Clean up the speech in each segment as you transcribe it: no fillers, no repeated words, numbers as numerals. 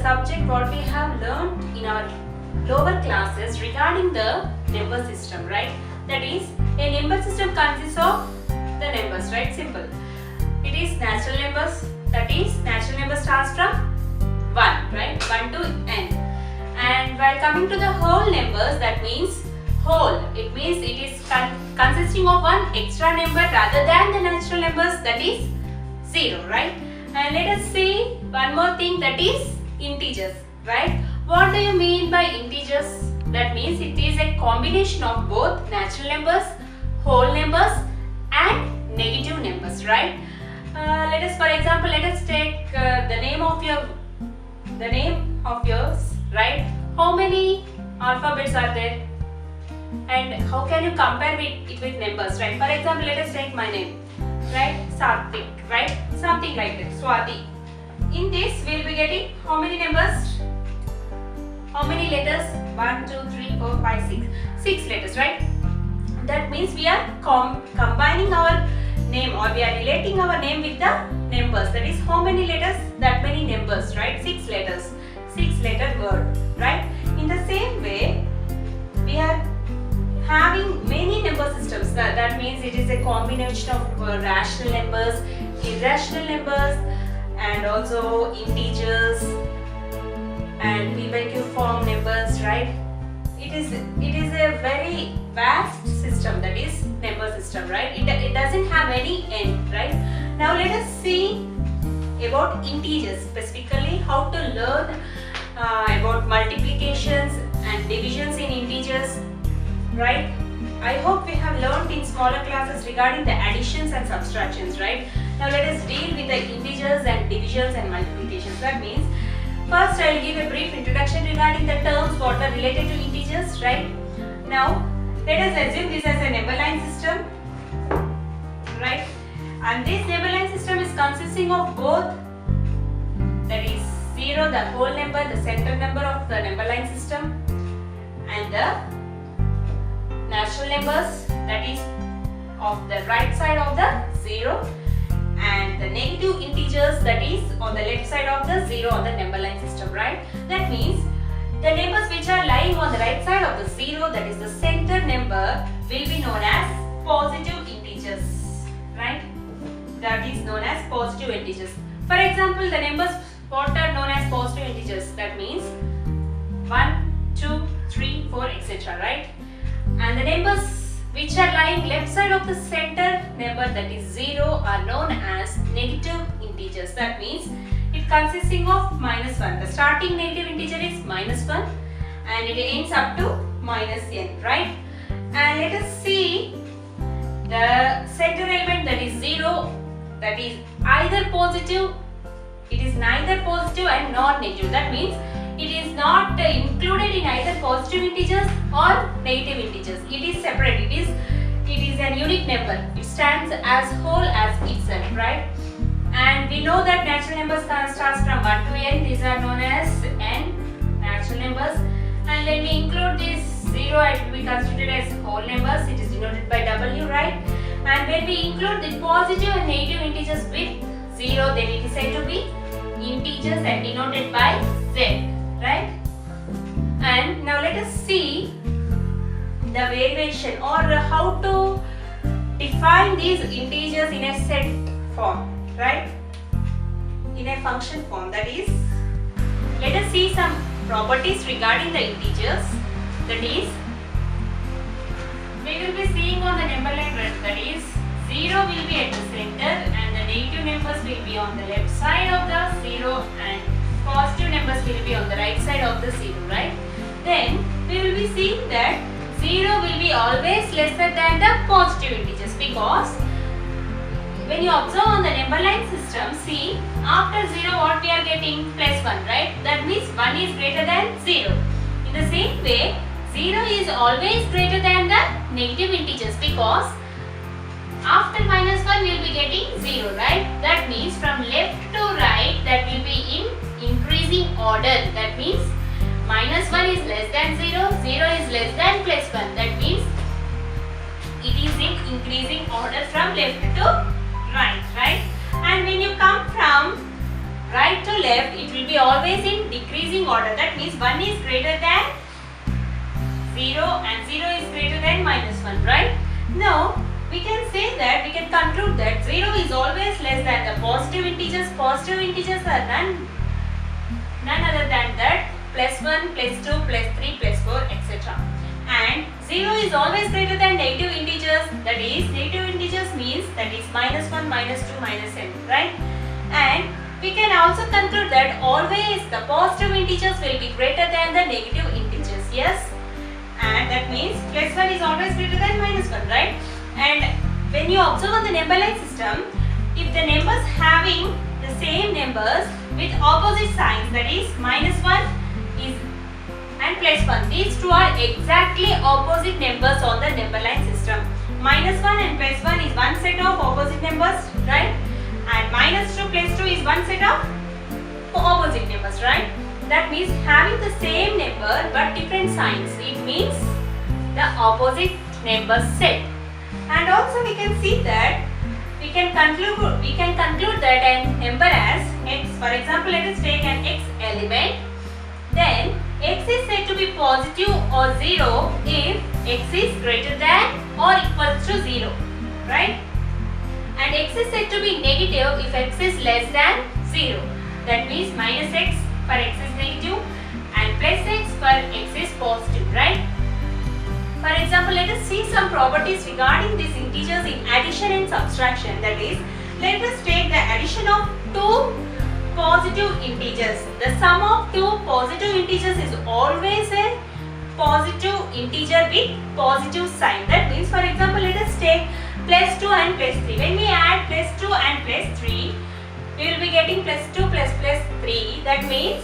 subject what we have learned in our lower classes regarding the number system, right? That is, a number system consists of the numbers, right? Simple. It is natural numbers, that is, natural number starts from 1, right? 1 to n. And while coming to the whole numbers, that means whole. It means it is consisting of one extra number rather than the natural numbers, that is 0, right? And let us see one more thing, that is integers, right? What do you mean by integers? That means it is a combination of both natural numbers, whole numbers and negative numbers, right? Let us, for example, let us take the name of yours, right? How many alphabets are there? And how can you compare it with numbers, right? For example, let us take my name, right? Satvik, right? Something like that, Swati. In this, we will be getting how many numbers? How many letters? 1, 2, 3, 4, 5, 6. 6 letters, right? That means we are combining our name, or we are relating our name with the numbers. That is, how many letters? That many numbers, right? 6 letters. 6-letter word, right? In the same way, we are having many number systems. That means it is a combination of rational numbers, irrational numbers, and also integers and PQ form numbers, right? It is a very vast system, that is number system, right? It doesn't have any end, right? Now let us see about integers, specifically how to learn about multiplications and divisions in integers, right? I hope we have learned in smaller classes regarding the additions and subtractions, right? Now let us deal with the integers and divisions and multiplications. That means, first I will give a brief introduction regarding the terms what are related to integers, right? Now let us assume this as a number line system, right? And this number line system is consisting of both, that is 0, the whole number, the center number of the number line system, and the natural numbers, that is of the right side of the 0, and the negative integers, that is on the left side of the 0 on the number line system, right? That means the numbers which are lying on the right side of the 0, that is the center number, will be known as positive integers, right? That is known as positive integers. For example, the numbers what are known as positive integers, that means 1, 2, 3, 4, etc., right? And the numbers which are lying left side of the center number, that is 0, are known as negative integers. That means it consisting of -1. The starting negative integer is -1 and it ends up to -n, right? And let us see the center element, that is 0, that is either positive, it is neither positive and not negative. That means it is not included in either positive integers or negative integers. It is separate. It is an unique number. It stands as whole as itself, right? And we know that natural numbers starts from 1 to n. These are known as n natural numbers. And when we include this 0, it will be considered as whole numbers. It is denoted by W, right? And when we include the positive and negative integers with 0, then it is said to be integers and denoted by Z, right? And now let us see the variation, or how to define these integers in a set form, right? In a function form. That is, let us see some properties regarding the integers. That is, we will be seeing on the number line, that is 0 will be at the center and the negative numbers will be on the left side of the 0 and positive numbers will be on the right side of the 0, right? Then we will be seeing that 0 will be always lesser than the positive integers, because when you observe on the number line system, see, after 0 what we are getting? +1, right? That means 1 is greater than 0. In the same way, 0 is always greater than the negative integers, because after -1 we will be getting 0, right? That means from left to right, that will be in increasing order. That means -1 is less than 0, 0 is less than +1. That means it is in increasing order from left to right, right? And when you come from right to left, it will be always in decreasing order. That means 1 is greater than 0 and 0 is greater than -1, right? Now, we can say that, we can conclude that 0 is always less than the positive integers. Positive integers are none other than that +1, +2, +3, +4, etc. And 0 is always greater than negative integers. That is, negative integers means that is -1, -2, -n, right? And we can also conclude that always the positive integers will be greater than the negative integers. Yes? And that means +1 is always greater than -1, right? And when you observe on the number line system, if the numbers having the same numbers with opposite signs, that is -1 is and +1, these two are exactly opposite numbers on the number line system. -1 and +1 is one set of opposite numbers, right? And -2 +2 is one set of opposite numbers, right? That means having the same number but different signs. It means the opposite number set. And also we can see that we can conclude that a number as x. For example, let us take an x element. Then x is said to be positive or 0 if x is greater than or equals to 0, right? And x is said to be negative if x is less than 0. That means -x for x is negative and +x for x is positive, right? For example, let us see some properties regarding these integers in addition and subtraction. That is, let us take the addition of two positive integers. The sum of two positive integers is always a positive integer with positive sign. That means, for example, let us take +2 and +3. When we add +2 and +3, we will be getting +2 + +3. That means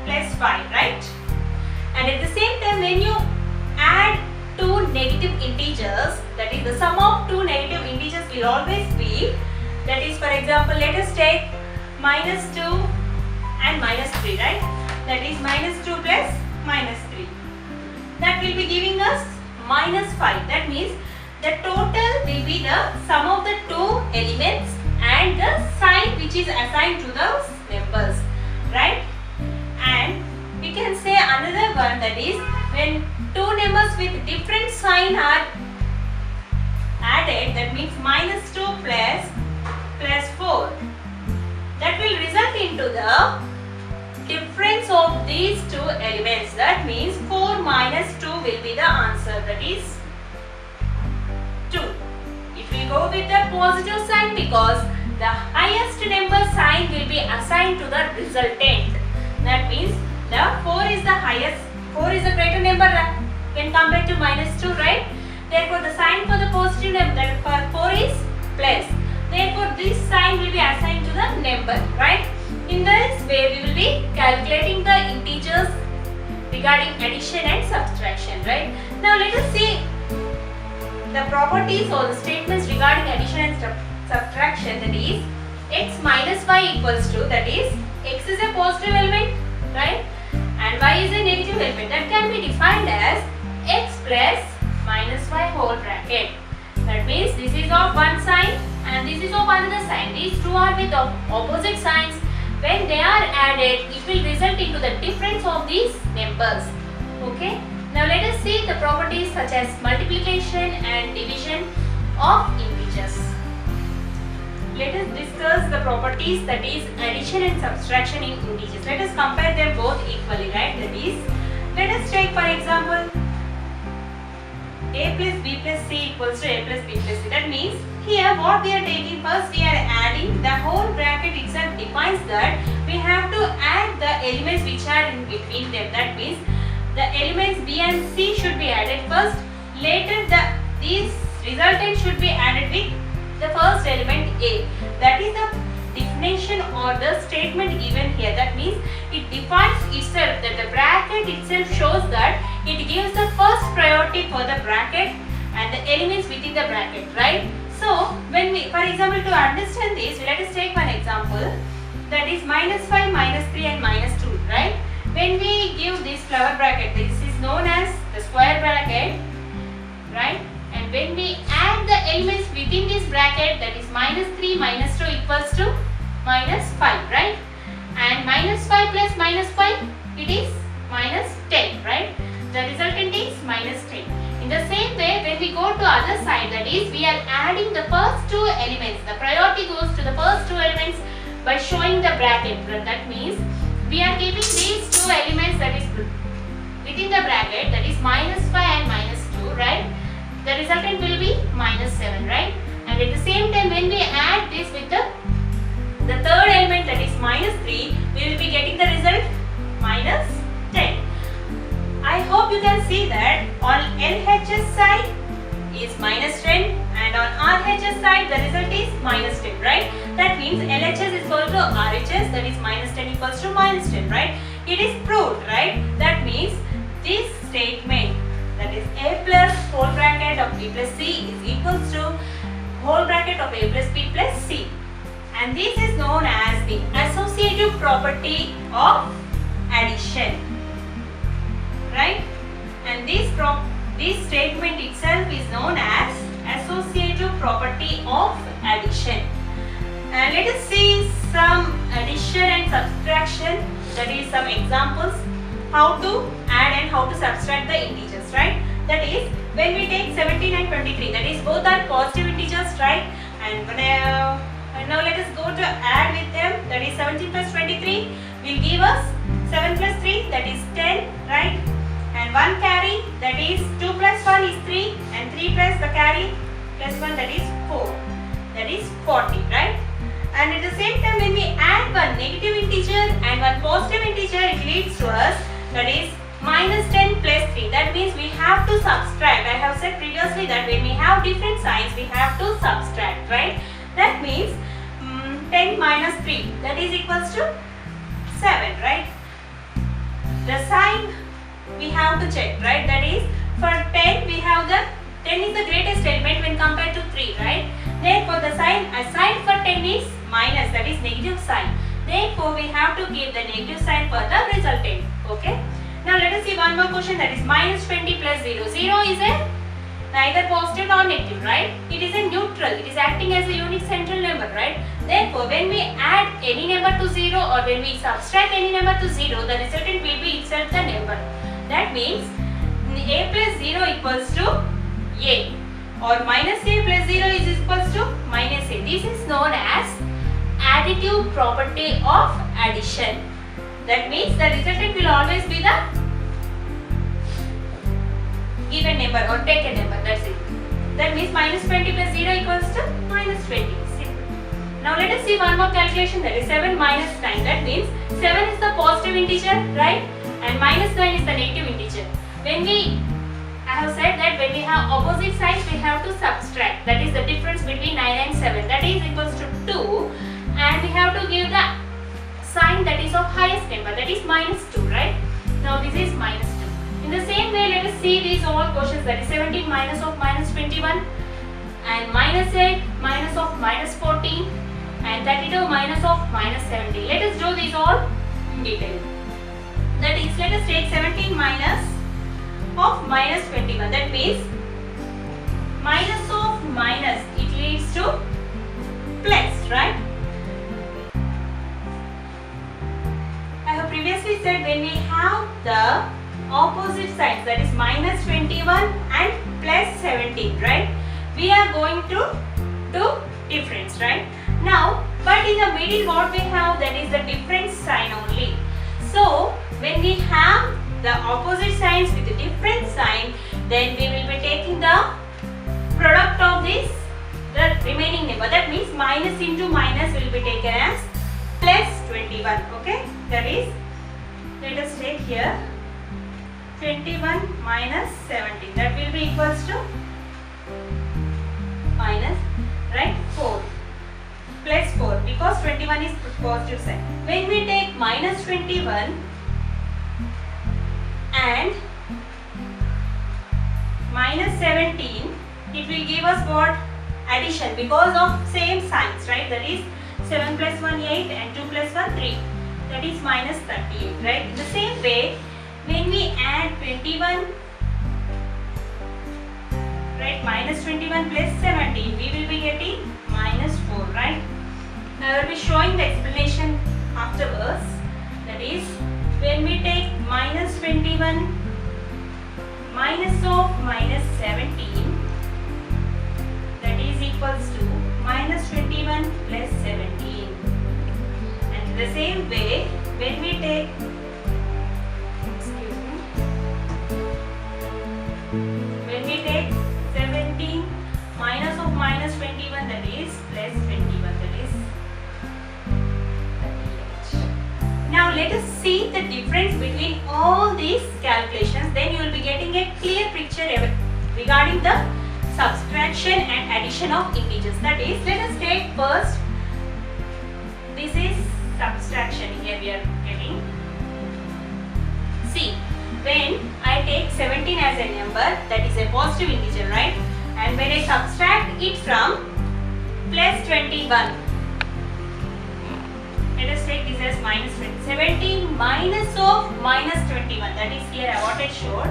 +5, right? And at the same time, when you add two negative integers, that is, the sum of two negative integers will always be, that is, for example, let us take -2 and -3, right? That is -2 plus -3. That will be giving us -5. That means the total will be the sum of the two elements and the sign which is assigned to those numbers, right? And we can say another one, that is, when two numbers with different sign are added, that means -2 plus 4, that will result into the difference of these two elements. That means 4 minus 2 will be the answer, that is 2. If we go with the positive sign, because the highest number sign will be assigned to the resultant. That means the 4 is the highest, 4 is a greater number when compared to -2, right? Therefore, the sign for the positive number, that for 4 is plus. Therefore, this sign will be assigned to the number, right? In this way, we will be calculating the integers regarding addition and subtraction, right? Now, let us see the properties or the statements regarding addition and subtraction. That is, x minus y equals to, that is, x is a positive element, right? And y is a negative element. That can be defined as x plus minus y whole bracket. That means this is of one sign and this is of another sign. These two are with opposite signs. When they are added, it will result into the difference of these numbers. Okay. Now let us see the properties such as multiplication and division of integers. Let us discuss the properties, that is addition and subtraction in integers. Let us compare them both equally, right? That is, let us take for example a plus b plus c equals to a plus b plus c. That means here what we are taking, first we are adding, the whole bracket itself defines that we have to add the elements which are in between them. That means the elements b and c should be added first. Later these resultant should be added with the first element a. That is the definition or the statement given here. That means it defines itself, that the bracket itself shows that it gives the first priority for the bracket and the elements within the bracket, right? So when we, for example, to understand this, let us take one example, that is -5, -3 and -2, right? When we give this flower bracket, this is known as the square bracket, right? And when we add the elements within this bracket, that is -3 -2 equals to -5, right? and minus 5 plus minus 5, it is minus 10, right? The resultant is minus 10. In the same way, when we go to other side, that is we are adding the first two elements. The priority goes to the first two elements by showing the bracket. That means we are keeping these two elements, that is within the bracket, that is minus 5 and minus 2, right? The resultant will be minus 7, right? And at the same time, when we add this with the third element, that is minus 3, we will be getting the result minus 10. I hope you can see that on LHS side is minus 10 and on RHS side the result is minus 10, right? That means LHS is equal to RHS, that is minus 10 equals to minus 10, right? It is proved, right? That means this statement, that is A plus whole bracket of B plus C is equals to whole bracket of A plus B plus C. And this is known as the associative property of addition, right? And this statement itself is known as associative property of addition. And let us see some addition and subtraction, that is some examples how to add and how to subtract the integers, right? That is when we take 17 and 23, that is both are positive integers, right? And now let us go to add with them, that is 17 plus 23 will give us 7 plus 3, that is 10, right? And 1 carry, that is 2 plus 1 is 3, and 3 plus the carry plus 1, that is 4, that is 40, right? And at the same time, when we add one negative integer and one positive integer, it leads to us, that is minus 10 plus 3. That means we have to subtract. I have said previously that when we have different signs, we have to subtract, right? That means 10 minus 3, that is equals to 7, right? The sign we have to check, right? That is for 10 we have the 10 is the greatest element when compared to 3, right? Therefore the sign assigned for 10 is minus, that is negative sign. Therefore we have to give the negative sign for the resultant. Okay. Now let us see one more question, that is minus 20 plus 0. 0 is a neither positive nor negative, right? It is a neutral. It is acting as a unique central number, right? Therefore, when we add any number to 0 or when we subtract any number to 0, the resultant will be itself the number. That means A plus 0 equals to A, or minus A plus 0 is equals to minus A. This is known as additive property of addition. That means the resultant will always be the given number or taken number, that's it. That means minus 20 plus 0 equals to minus 20. Simple. Now let us see one more calculation, that is 7 minus 9. That means 7 is the positive integer, right? And minus 9 is the negative integer. I have said that when we have opposite sides, we have to subtract. That is the difference between 9 and 7. That is equals to 2. And we have to give the sign that is of highest number, that is minus 2, right? Now this is minus 2. In the same way, let us see these all quotients, that is 17 minus of minus 21 and minus 8 minus of minus 14 and 32 minus of minus 17. Let us do these all in detail. That is, let us take 17 minus of minus 21. That means minus of minus, it leads to plus, right? I have previously said when we have the opposite sides, that is minus 21 and plus 17, right? We are going to do difference, right? Now, but in the middle what we have, that is the difference sign only. So, when we have the opposite signs with a different sign, then we will be taking the product of this, the remaining number. That means minus into minus will be taken as plus 21. Okay, that is, let us take here 21 minus 17. That will be equals to minus, right, 4 plus 4, because 21 is positive sign. When we take minus 21 and minus 17, it will give us what? Addition, because of same signs, right? That is 7 plus 1 8 and 2 plus 1 3. That is minus 38, right? In the same way, when we add 21, right, minus 21 plus 17, we will be getting minus 4, right? I will be showing the explanation afterwards, that is when we take minus 21 minus of minus 17, that is equals to minus 21 plus 17. And in the same way, when we take, when we take 17 minus of minus 21, that is plus 21, that is 38. Now let us see the difference between all these calculations, then you will be getting a clear picture regarding the subtraction and addition of integers. That is, let us take first, this is subtraction, here we are getting. See, when I take 17 as a number, that is a positive integer, right? And when I subtract it from plus 21, let us take this as minus 20. 17 minus of minus 21, that is here what I showed.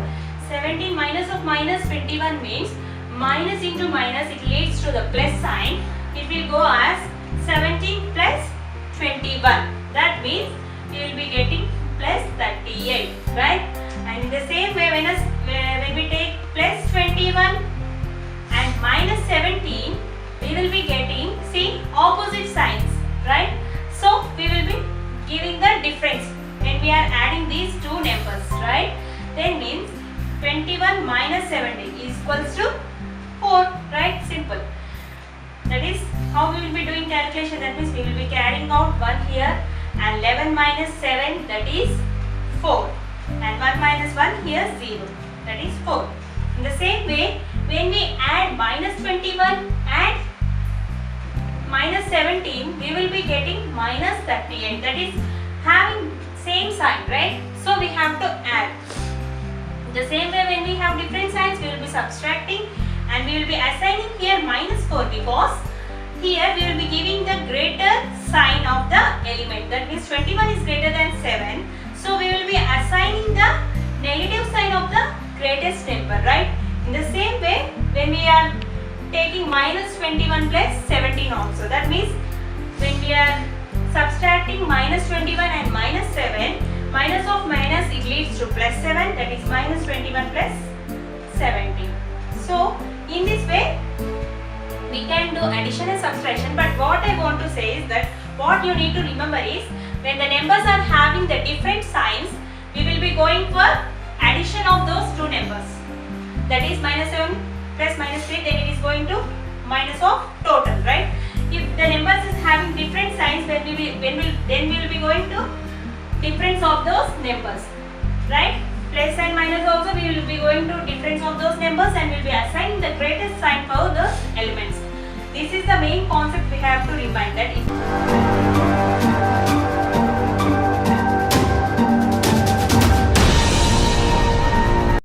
17 minus of minus 21 means minus into minus, it leads to the plus sign. It will go as 17 plus 21. That means we will be getting plus 38, right? And in the same way, when we take plus 21 and minus 17, we will be getting, see, opposite signs, right? So we will be giving the difference when we are adding these two numbers, right? Then means 21 minus 17 is equals to 4, right? Simple. That is how we will be doing calculation. That means we will be carrying out 1 here, and 11 minus 7, that is 4, and 1 minus 1 here 0, that is 4. In the same way, when we add minus 21 and minus 17, we will be getting minus 38, that is having same sign, right? So we have to add. The same way, when we have different signs, we will be subtracting, and we will be assigning here minus 4 because here we will be giving the greater sign of the element. That means 21 is greater than 7. So we will be assigning the negative sign of the greatest number, right? In the same way, when we are taking minus 21 plus 17 also, that means when we are subtracting minus 21 and minus 7, minus of minus, it leads to plus 7, that is minus 21 plus 17. So in this way we can do addition and subtraction, but what I want to say is that what you need to remember is when the numbers are having the different signs, we will be going for addition of those two numbers, that is minus 7 plus minus 3, then it is going to minus of total, right? If the numbers is having different signs, then we will be going to difference of those numbers, right? Plus and minus also we will be going to difference of those numbers, and we will be assigning the greatest sign for those elements. This is the main concept we have to remind, that